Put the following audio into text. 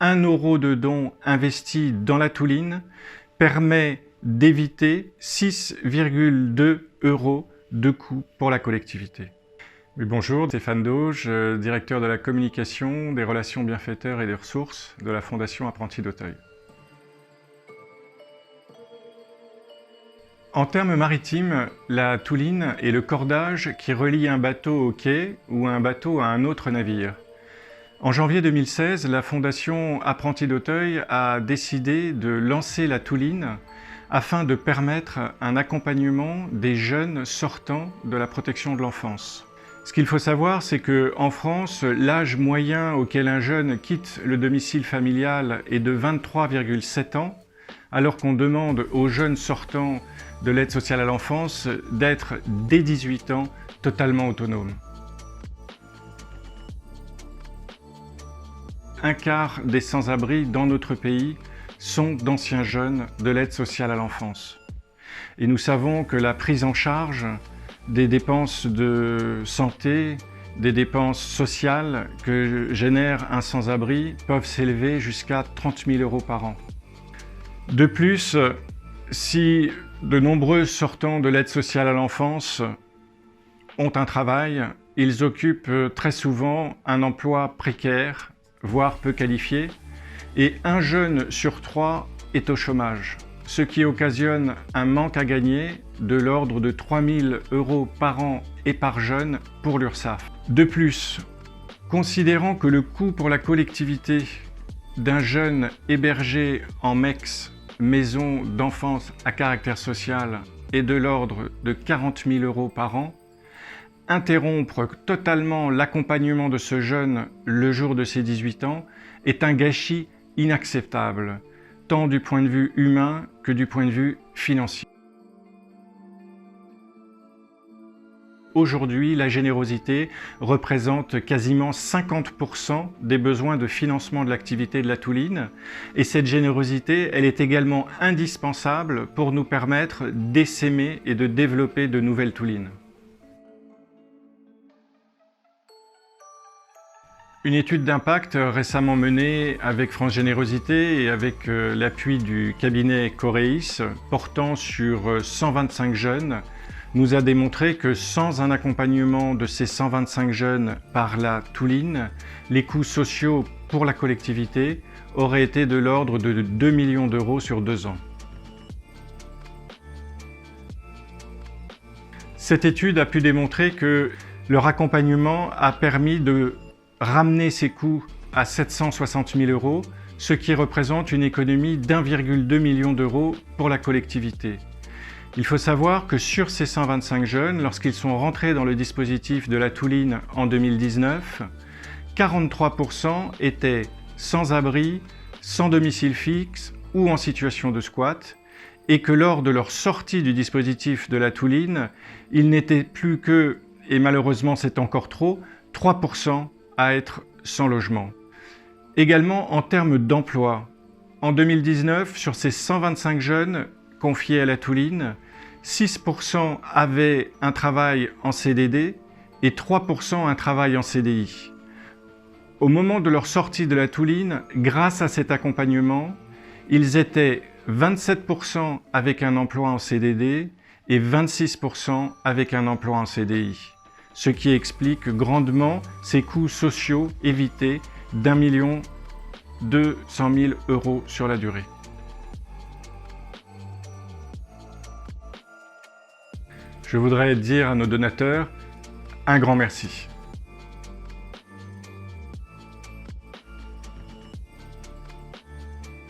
1 euro de don investi dans la Touline permet d'éviter 6,2 euros de coûts pour la collectivité. Oui, bonjour, Stéphane Dauge, directeur de la communication, des relations bienfaiteurs et des ressources de la Fondation Apprentis d'Auteuil. En termes maritimes, la Touline est le cordage qui relie un bateau au quai ou un bateau à un autre navire. En janvier 2016, la Fondation Apprentis d'Auteuil a décidé de lancer la Touline afin de permettre un accompagnement des jeunes sortant de la protection de l'enfance. Ce qu'il faut savoir, c'est qu'en France, l'âge moyen auquel un jeune quitte le domicile familial est de 23,7 ans, alors qu'on demande aux jeunes sortants de l'aide sociale à l'enfance d'être dès 18 ans totalement autonomes. Un quart des sans-abri dans notre pays sont d'anciens jeunes de l'aide sociale à l'enfance. Et nous savons que la prise en charge des dépenses de santé, des dépenses sociales que génère un sans-abri peuvent s'élever jusqu'à 30 000 euros par an. De plus, si de nombreux sortants de l'aide sociale à l'enfance ont un travail, ils occupent très souvent un emploi précaire, voire peu qualifié, et un jeune sur 3 est au chômage, ce qui occasionne un manque à gagner de l'ordre de 3 000 euros par an et par jeune pour l'URSSAF. De plus, considérant que le coût pour la collectivité d'un jeune hébergé en MEX, maison d'enfance à caractère social, est de l'ordre de 40 000 euros par an, interrompre totalement l'accompagnement de ce jeune le jour de ses 18 ans est un gâchis inacceptable, tant du point de vue humain que du point de vue financier. Aujourd'hui, la générosité représente quasiment 50% des besoins de financement de l'activité de la Touline, et cette générosité, elle est également indispensable pour nous permettre d'essaimer et de développer de nouvelles Toulines. Une étude d'impact récemment menée avec France Générosité et avec l'appui du cabinet Coréis, portant sur 125 jeunes, nous a démontré que sans un accompagnement de ces 125 jeunes par la Touline, les coûts sociaux pour la collectivité auraient été de l'ordre de 2 millions d'euros sur 2 ans. Cette étude a pu démontrer que leur accompagnement a permis de ramener ces coûts à 760 000 euros, ce qui représente une économie d'1,2 million d'euros pour la collectivité. Il faut savoir que sur ces 125 jeunes, lorsqu'ils sont rentrés dans le dispositif de la Touline en 2019, 43% étaient sans abri, sans domicile fixe ou en situation de squat, et que lors de leur sortie du dispositif de la Touline, il n'était plus que, et malheureusement c'est encore trop, 3% à être sans logement. Également en termes d'emploi, en 2019, sur ces 125 jeunes confiés à la Touline, 6% avaient un travail en CDD et 3% un travail en CDI. Au moment de leur sortie de la Touline, grâce à cet accompagnement, ils étaient 27% avec un emploi en CDD et 26% avec un emploi en CDI. Ce qui explique grandement ces coûts sociaux évités d'1 200 000 euros sur la durée. Je voudrais dire à nos donateurs un grand merci.